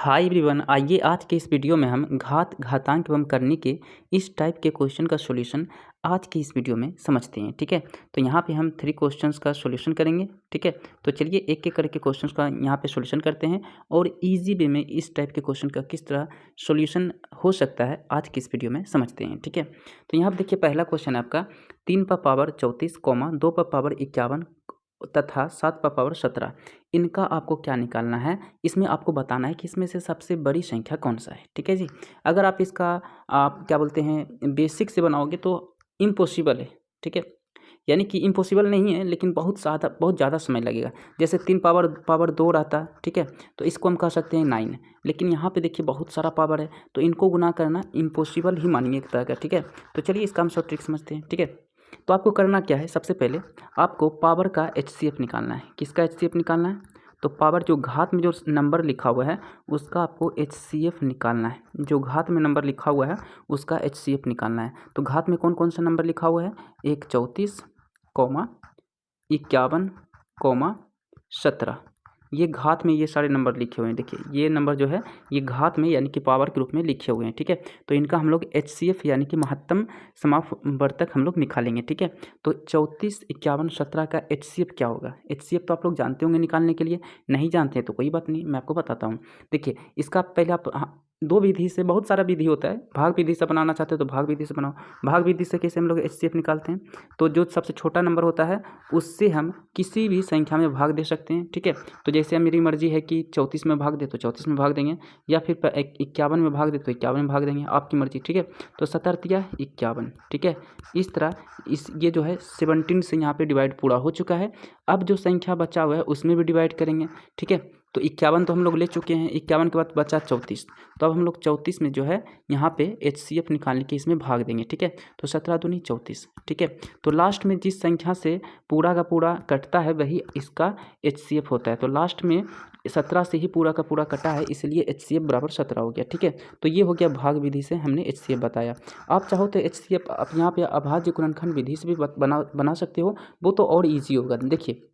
Hi everyone, आइए आज के इस वीडियो में हम घात घातांक एवं करने के इस टाइप के क्वेश्चन का सॉल्यूशन आज की इस वीडियो में समझते हैं। ठीक है, तो यहाँ पे हम 3 क्वेश्चंस का सॉल्यूशन करेंगे। ठीक है, तो चलिए एक एक करके क्वेश्चंस का यहाँ पे सॉल्यूशन करते हैं और इजी वे में इस टाइप के क्वेश्चन का किस तरह सॉल्यूशन हो सकता है आज की इस वीडियो में समझते हैं। ठीक है, तो यहाँ पर देखिए पहला क्वेश्चन है आपका 3 पर पावर 34, 2 पर पावर 51 तथा 7 पर पावर 17, इनका आपको क्या निकालना है। इसमें आपको बताना है कि इसमें से सबसे बड़ी संख्या कौन सा है। ठीक है जी, अगर आप इसका आप क्या बोलते हैं बेसिक से बनाओगे तो इम्पॉसिबल है। ठीक है, यानी कि इम्पॉसिबल नहीं है लेकिन बहुत ज़्यादा समय लगेगा। जैसे 3 पावर 2 रहता, ठीक है, तो इसको हम कह सकते हैं 9, लेकिन यहाँ पे देखिए बहुत सारा पावर है तो इनको गुना करना इम्पॉसिबल ही मानिए एक तरह का। ठीक है, तो चलिए इसका हम सब ट्रिक समझते हैं। ठीक है, तो आपको करना क्या है, सबसे पहले आपको पावर का HCF निकालना है। किसका HCF निकालना है, तो पावर जो घात में जो नंबर लिखा हुआ है उसका आपको HCF निकालना है। जो घात में नंबर लिखा हुआ है उसका HCF निकालना है। तो घात में कौन कौन सा नंबर लिखा हुआ है, 1 34, 51, 17, ये घात में ये सारे नंबर लिखे हुए हैं। देखिए ये नंबर जो है ये घात में यानी कि पावर के रूप में लिखे हुए हैं। ठीक है, तो इनका हम लोग HCF यानी कि महत्तम समापवर्तक हम लोग निकालेंगे। ठीक है, तो 34, 51, 17 का HCF क्या होगा। HCF तो आप लोग जानते होंगे निकालने के लिए, नहीं जानते हैं तो कोई बात नहीं, मैं आपको बताता हूँ। देखिए इसका पहले आप 2 विधि से, बहुत सारा विधि होता है, भाग विधि से बनाना चाहते हो तो भाग विधि से बनाओ। भाग विधि से कैसे हम लोग HCF निकालते हैं, तो जो सबसे छोटा नंबर होता है उससे हम किसी भी संख्या में भाग दे सकते हैं। ठीक है, तो जैसे मेरी मर्जी है कि 34 में भाग दे तो 34 में भाग देंगे, या फिर 51 में भाग दे तो 51 में भाग देंगे, आपकी मर्जी। ठीक है, तो 17 51। ठीक है, इस तरह ये जो है 17 से यहाँ पे डिवाइड पूरा हो चुका है। अब जो संख्या बचा हुआ है उसमें भी डिवाइड करेंगे। ठीक है, तो 51 तो हम लोग ले चुके हैं, 51 के बाद बचा 34, तो अब हम लोग 34 में जो है यहाँ पे HCF निकालने के इसमें भाग देंगे। ठीक है, तो 17 दूनी 34। ठीक है, तो लास्ट में जिस संख्या से पूरा का पूरा कटता है वही इसका HCF होता है। तो लास्ट में 17 से ही पूरा का पूरा कटा है, इसलिए HCF बराबर 17 हो गया। ठीक है, तो ये हो गया भाग विधि से हमने HCF बताया। आप चाहो तो HCF आप यहाँ पे अभाज्य गुणनखंड विधि से भी बना सकते हो, वो तो और ईजी होगा। देखिए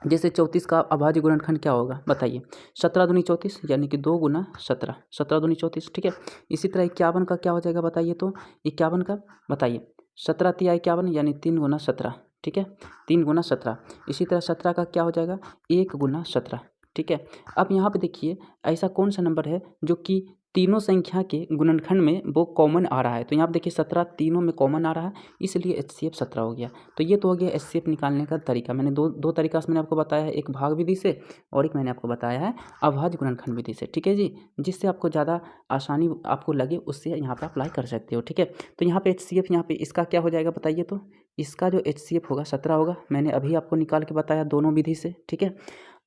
जैसे 34 का अभाज्य गुणनखंड क्या होगा बताइए, 17 दूनी 34 यानी कि 2 गुना 17, 17 दूनी 34। ठीक है, इसी तरह 51 का क्या हो जाएगा बताइए, तो 51 का बताइए, 17 तिया 51 यानी 3 गुना 17। ठीक है, 3 गुना 17। इसी तरह 17 का क्या हो जाएगा, 1 गुना 17। ठीक है, अब यहाँ पे देखिए ऐसा कौन सा नंबर है जो कि तीनों संख्या के गुणनखंड में वो कॉमन आ रहा है। तो यहाँ पे देखिए 17 तीनों में कॉमन आ रहा है, इसलिए HCF 17 हो गया। तो ये तो हो गया HCF निकालने का तरीका। मैंने दो तरीका से मैंने आपको बताया है, एक भाग विधि से और एक मैंने आपको बताया है अभाज्य गुणनखंड विधि से। ठीक है जी, जिससे आपको ज़्यादा आसानी आपको लगे उससे यहाँ पर अप्लाई कर सकते हो। ठीक है, तो यहाँ पे HCF यहाँ पे इसका क्या हो जाएगा बताइए, तो इसका जो HCF होगा 17 होगा। मैंने अभी आपको निकाल के बताया दोनों विधि से। ठीक है,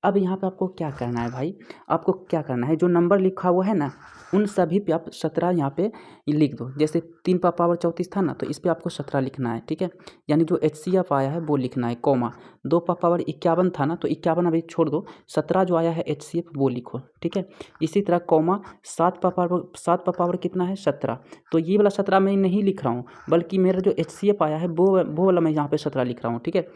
अब यहाँ पे आपको क्या करना है भाई, आपको क्या करना है, जो नंबर लिखा हुआ है ना उन सभी पे आप 17 यहाँ पे लिख दो। जैसे 3 पर पावर 34 था ना, तो इस पे आपको 17 लिखना है। ठीक है, यानी जो HCF आया है वो लिखना है, कॉमा 2 पर पावर 51 था ना, तो 51 अभी छोड़ दो, 17 जो आया है HCF वो लिखो। ठीक है, इसी तरह कॉमा 7 पर पावर कितना है 17, तो ये वाला 17 मैं नहीं लिख रहा हूँ, बल्कि मेरा जो HCF आया है वो वाला मैं यहाँ पे 17 लिख रहा हूँ। ठीक है,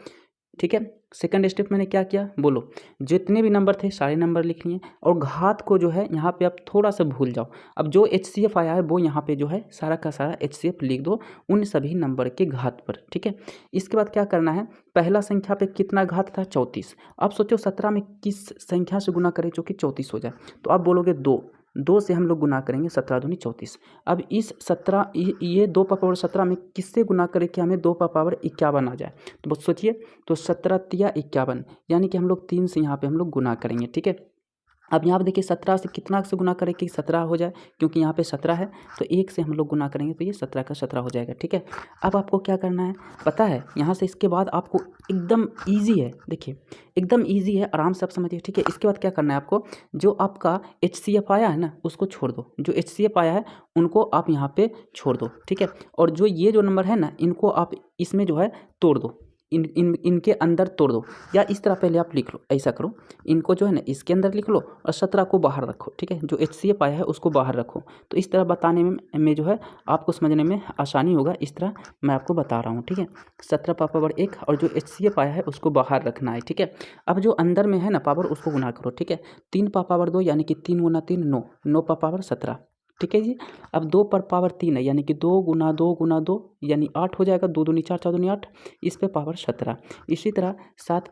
ठीक है, सेकंड स्टेप मैंने क्या किया बोलो, जितने भी नंबर थे सारे नंबर लिख लिए और घात को जो है यहाँ पे आप थोड़ा सा भूल जाओ। अब जो HCF आया है वो यहाँ पे जो है सारा का सारा HCF लिख दो उन सभी नंबर के घात पर। ठीक है, इसके बाद क्या करना है, पहला संख्या पे कितना घात था 34। अब सोचो 17 में किस संख्या से गुना करें जो कि 34 हो जाए, तो आप बोलोगे 2 से हम लोग गुना करेंगे, 17 दूनी 34। अब इस 17 ये 2 पर पावर 17 में किससे गुना करें कि हमें 2 पर पावर 51 आ जाए, तो बस सोचिए, तो 17 तिया 51 यानी कि हम लोग 3 से यहाँ पे हम लोग गुना करेंगे। ठीक है, अब यहाँ पे देखिए 17 से कितना से गुना करें कि 17 हो जाए, क्योंकि यहाँ पे 17 है तो 1 से हम लोग गुना करेंगे तो ये 17 का 17 हो जाएगा। ठीक है, अब आपको क्या करना है पता है, यहाँ से इसके बाद आपको एकदम ईजी है, देखिए एकदम ईजी है, आराम से आप समझिए। ठीक है, इसके बाद क्या करना है आपको, जो आपका HCF आया है ना उसको छोड़ दो, जो HCF आया है उनको आप यहाँ पे छोड़ दो। ठीक है, और जो ये जो नंबर है ना इनको आप इसमें जो है तोड़ दो। इनके अंदर तोड़ दो, या इस तरह पहले आप लिख लो, ऐसा करो, इनको जो है ना इसके अंदर लिख लो और 17 को बाहर रखो, ठीक है, जो HCF आया है उसको बाहर रखो। तो इस तरह बताने में जो है आपको समझने में आसानी होगा, इस तरह मैं आपको बता रहा हूँ, ठीक है। 17 पावर 1 और जो HCF आया है उसको बाहर रखना है, ठीक है। अब जो अंदर में है ना पावर उसको गुना करो, ठीक है। 3 पावर 2 यानी कि 3 गुना 3 9, 9 पावर 17, ठीक है जी। अब 2 पर पावर 3 है यानी कि 2 गुना 2 गुना 2 यानी 8 हो जाएगा, 2 दूनी 4 4 दूनी 8, इस पे पावर 17। इसी तरह 7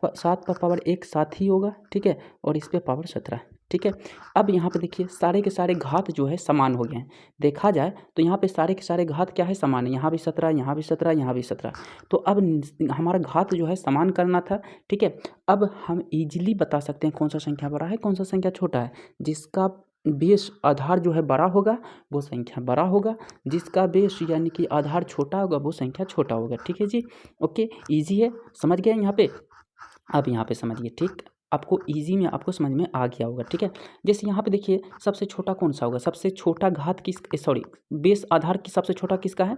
पर पावर 1 7 ही होगा, ठीक है, और इस पे पावर 17, ठीक है। अब यहाँ पे देखिए सारे के सारे घात जो है समान हो गए हैं, देखा जाए तो यहाँ पे सारे के सारे घात क्या है, समान है, यहाँ भी 17, यहाँ भी 17, यहाँ भी 17। तो अब हमारा घात जो है समान करना था, ठीक है। अब हम इजीली बता सकते हैं कौन सा संख्या बड़ा है, कौन सा संख्या छोटा है। जिसका बेस आधार जो है बड़ा होगा वो संख्या बड़ा होगा, जिसका बेस यानी कि आधार छोटा होगा वो संख्या छोटा होगा, ठीक है जी। ओके, इजी है, समझ गए यहाँ पे। अब यहाँ पे समझिए, ठीक, आपको इजी में आपको समझ में आ गया होगा, ठीक है। जैसे यहाँ पे देखिए सबसे छोटा कौन सा होगा, सबसे छोटा घात बेस आधार की सबसे छोटा किसका है,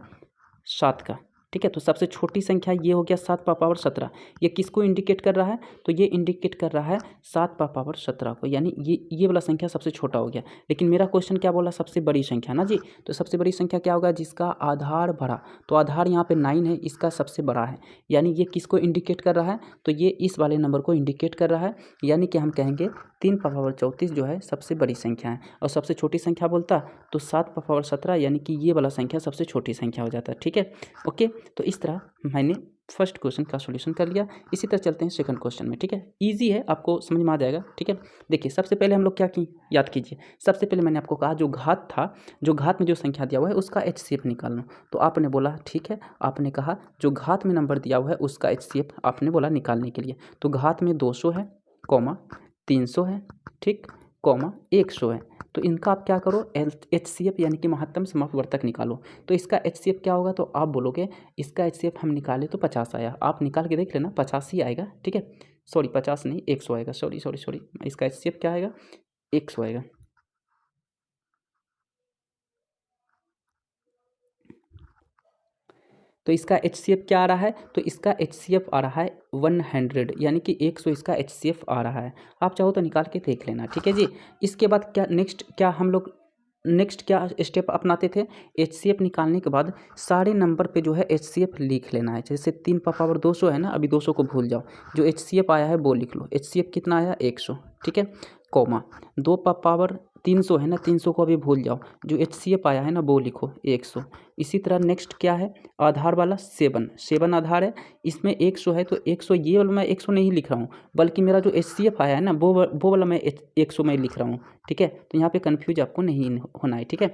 7 का, ठीक है। तो सबसे छोटी संख्या ये हो गया 7 पावर 17। ये किसको इंडिकेट कर रहा है, तो ये इंडिकेट कर रहा है 7 पावर 17 को, यानी ये वाला संख्या सबसे छोटा हो गया। लेकिन मेरा क्वेश्चन क्या बोला, सबसे बड़ी संख्या ना जी, तो सबसे बड़ी संख्या क्या होगा, जिसका आधार बड़ा, तो आधार यहाँ पे 9 है, इसका सबसे बड़ा है, यानी ये किसको इंडिकेट कर रहा है, तो ये इस वाले नंबर को इंडिकेट कर रहा है। यानी कि हम कहेंगे 3 पावर 34 जो है सबसे बड़ी संख्या है, और सबसे छोटी संख्या बोलता तो 7 पावर 17, यानी कि ये वाला संख्या सबसे छोटी संख्या हो जाता है, ठीक है। ओके, तो इस तरह मैंने फर्स्ट क्वेश्चन का सॉल्यूशन कर लिया। इसी तरह चलते हैं सेकंड क्वेश्चन में, ठीक है। इजी है, आपको समझ में आ जाएगा, ठीक है। देखिए सबसे पहले हम लोग क्या की, याद कीजिए, सबसे पहले मैंने आपको कहा जो घात था, जो घात में जो संख्या दिया हुआ है उसका HCF निकालना। तो आपने बोला ठीक है, आपने कहा जो घात में नंबर दिया हुआ है उसका HCF आपने बोला निकालने के लिए। तो घात में 200 है, 300 है, ठीक, 100 है। तो इनका आप क्या करो, HCF यानी कि महत्तम समापवर्तक निकालो। तो इसका HCF क्या होगा, तो आप बोलोगे इसका HCF हम निकाले तो 50 आया, आप निकाल के देख लेना 50 ही आएगा, ठीक है। सॉरी 50 नहीं 100 आएगा, सॉरी इसका HCF क्या आएगा, 100 आएगा। तो इसका HCF क्या आ रहा है, तो इसका HCF आ रहा है 100, यानी कि 100 इसका HCF आ रहा है। आप चाहो तो निकाल के देख लेना, ठीक है जी। इसके बाद क्या नेक्स्ट क्या स्टेप अपनाते थे, HCF निकालने के बाद सारे नंबर पे जो है HCF लिख लेना है। जैसे 3 पावर 200 है ना, अभी 200 को भूल जाओ, जो HCF आया है वो लिख लो, HCF कितना आया 100, ठीक है, 2 पावर 300 है ना, 300 को अभी भूल जाओ, जो HCF आया है ना वो लिखो 100। इसी तरह नेक्स्ट क्या है, आधार वाला 7 आधार है, इसमें 100 है, तो 100 ये वाला मैं 100 नहीं लिख रहा हूँ, बल्कि मेरा जो HCF आया है ना वो वाला मैं 100 में लिख रहा हूँ, ठीक है। तो यहाँ पे कन्फ्यूज आपको नहीं होना है, ठीक है।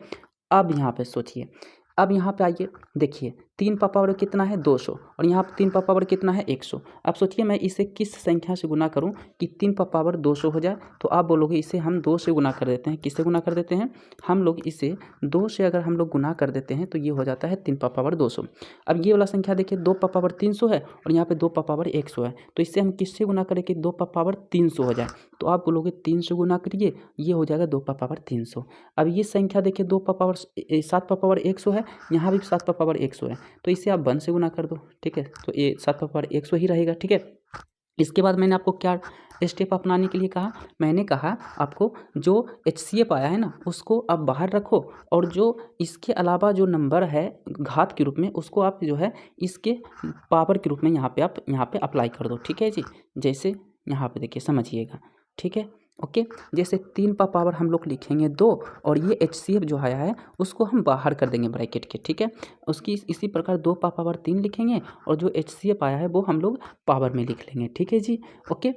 अब यहाँ पे सोचिए, अब यहाँ पे आइए, देखिए 3 पावर कितना है 200, और यहाँ पे 3 पावर कितना है 100। अब सोचिए मैं इसे किस संख्या से गुना करूँ कि 3 पावर 200 हो जाए, तो आप बोलोगे इसे हम 2 से गुना कर देते हैं। किससे गुना कर देते हैं, हम लोग इसे 2 से अगर हम लोग गुना कर देते हैं तो ये हो जाता है 3 पावर 200। अब ये वाला संख्या देखिए 2 पावर 300 है, और यहाँ पे 2 पावर 100 है, तो इससे हम किससे गुना करें कि 2 पावर 300 हो जाए, तो आप बोलोगे 3 से गुना करिए, ये हो जाएगा 2 पावर 300। अब ये संख्या देखिए 7 पावर 100 है, यहाँ भी 7 पावर 100 है, तो इसे आप 1 से गुना कर दो, ठीक है, तो ये 7 पावर 100 ही रहेगा, ठीक है। इसके बाद मैंने आपको क्या स्टेप अपनाने के लिए कहा, मैंने कहा आपको जो HCF आया है ना उसको आप बाहर रखो, और जो इसके अलावा जो नंबर है घात के रूप में उसको आप जो है इसके पावर के रूप में यहाँ पे अप्लाई कर दो, ठीक है जी। जैसे यहाँ पे देखिए समझिएगा, ठीक है, ओके। जैसे 3 पावर हम लोग लिखेंगे 2, और ये HCF जो आया है उसको हम बाहर कर देंगे ब्रैकेट के, ठीक है। उसकी इसी प्रकार 2 पावर 3 लिखेंगे, और जो HCF आया है वो हम लोग पावर में लिख लेंगे, ठीक है जी, ओके।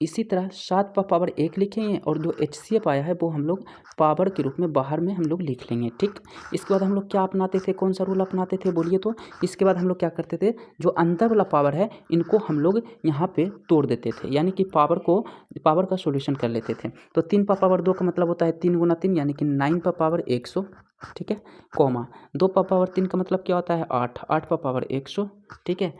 इसी तरह 7 पावर 1 लिखेंगे, और जो HCF आया है वो हम लोग पावर के रूप में बाहर में हम लोग लिख लेंगे, ठीक। इसके बाद हम लोग क्या अपनाते थे, कौन सा रूल अपनाते थे बोलिए, तो इसके बाद हम लोग क्या करते थे, जो अंदर वाला पावर है इनको हम लोग यहाँ पे तोड़ देते थे, यानी कि पावर का सॉल्यूशन कर लेते थे। तो 3 पावर 2 का मतलब होता है 3 गुना 3 यानी कि 9 पावर 100, ठीक है, 2 पावर 3 का मतलब क्या होता है 8 पावर 100, ठीक है,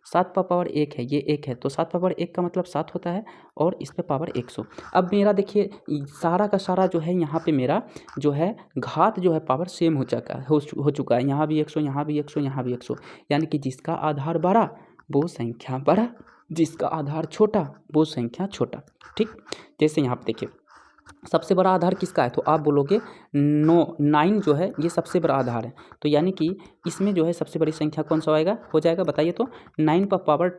7 पावर 1 है, ये 1 है, तो 7 पावर 1 का मतलब 7 होता है, और इस पे पावर 100। अब मेरा देखिए सारा का सारा जो है यहाँ पे मेरा जो है घात जो है पावर सेम हो चुका है, यहाँ भी 100, यहाँ भी 100, यहाँ भी 100, यानी कि जिसका आधार बड़ा वो संख्या बड़ा, जिसका आधार छोटा वो संख्या छोटा। ठीक, जैसे यहाँ पे देखिए सबसे बड़ा आधार किसका है, तो आप बोलोगे 9 जो है ये सबसे बड़ा आधार है, तो यानी कि इसमें जो है सबसे बड़ी संख्या कौन सा आएगा, हो जाएगा बताइए, तो 9 पर पावर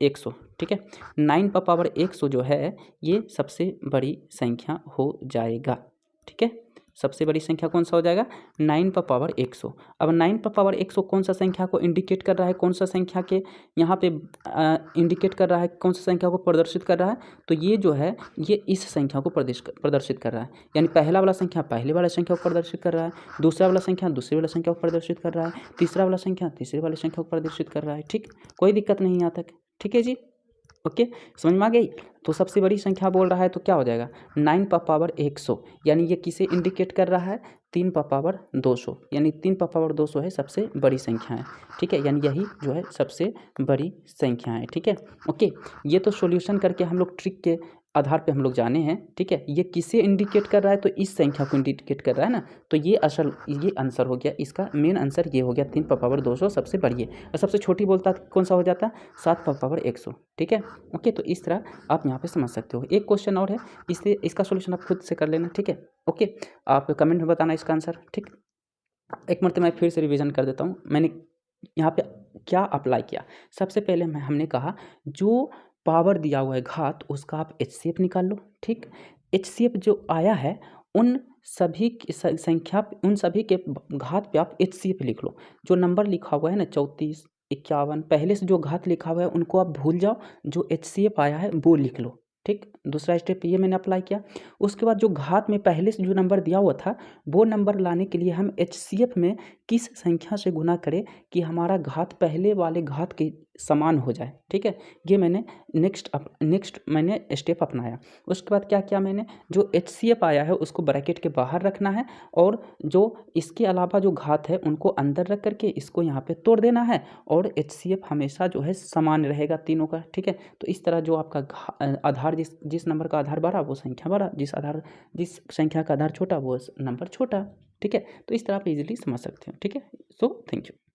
100। ठीक है, 9 पर पावर 100 जो है ये सबसे बड़ी संख्या हो जाएगा। ठीक है, सबसे बड़ी संख्या कौन सा हो जाएगा, 9 पर पावर 100। अब 9 पर पावर 100 कौन सा संख्या को इंडिकेट कर रहा है, कौन सा संख्या के यहाँ पे इंडिकेट कर रहा है, कौन सा संख्या को प्रदर्शित कर रहा है, तो ये जो है ये इस संख्या को प्रदर्शित कर रहा है। यानी पहला वाला संख्या पहले वाला संख्या को प्रदर्शित कर रहा है, दूसरा वाला संख्या दूसरे वाला संख्या को प्रदर्शित कर रहा है, तीसरा वाला संख्या तीसरे वाले संख्या को प्रदर्शित कर रहा है। ठीक, कोई दिक्कत नहीं यहाँ तक। ठीक है जी, ओके, समझ में आ गई। तो सबसे बड़ी संख्या बोल रहा है तो क्या हो जाएगा, 9 पर पावर 100, यानी ये किसे इंडिकेट कर रहा है, 3 पर पावर 200, यानी 3 पर पावर 200 है सबसे बड़ी संख्या है। ठीक है, यानी यही जो है सबसे बड़ी संख्या है। ठीक है, ओके, ये तो सॉल्यूशन करके हम लोग ट्रिक के आधार पे हम लोग जाने हैं। ठीक है, ये किसे इंडिकेट कर रहा है, तो इस संख्या को इंडिकेट कर रहा है ना, तो ये आंसर हो गया, इसका मेन आंसर ये हो गया, 3 पर पावर 200 सबसे बड़ी है। और सबसे छोटी बोलता कौन सा हो जाता, 7 पर पावर 100। ठीक है, ओके, तो इस तरह आप यहाँ पे समझ सकते हो। एक क्वेश्चन और है, इसका सोल्यूशन आप खुद से कर लेना। ठीक है, ओके, आप कमेंट में बताना इसका आंसर। ठीक, एक मरतबा मैं फिर से रिवीजन कर देता हूँ, मैंने यहाँ पे क्या अप्लाई किया। सबसे पहले हमने कहा जो पावर दिया हुआ है घात, उसका आप HCF निकाल लो। ठीक, HCF जो आया है उन सभी की संख्या, उन सभी के घात पे आप HCF लिख लो। जो नंबर लिखा हुआ है ना 34, 51, पहले से जो घात लिखा हुआ है उनको आप भूल जाओ, जो HCF आया है वो लिख लो। ठीक, दूसरा स्टेप ये मैंने अप्लाई किया। उसके बाद जो घात में पहले से जो नंबर दिया हुआ था वो नंबर लाने के लिए हम HCF में किस संख्या से गुना करें कि हमारा घात पहले वाले घात के समान हो जाए। ठीक है, ये मैंने नेक्स्ट मैंने स्टेप अपनाया। उसके बाद क्या किया मैंने, जो HCF आया है उसको ब्रैकेट के बाहर रखना है, और जो इसके अलावा जो घात है उनको अंदर रख करके इसको यहाँ पे तोड़ देना है, और HCF हमेशा जो है समान रहेगा तीनों का। ठीक है, तो इस तरह जो आपका आधार जिस नंबर का आधार बड़ा वो संख्या बड़ा, जिस संख्या का आधार छोटा वो नंबर छोटा। ठीक है, तो इस तरह आप इजीली समझ सकते हो। ठीक है, सो थैंक यू।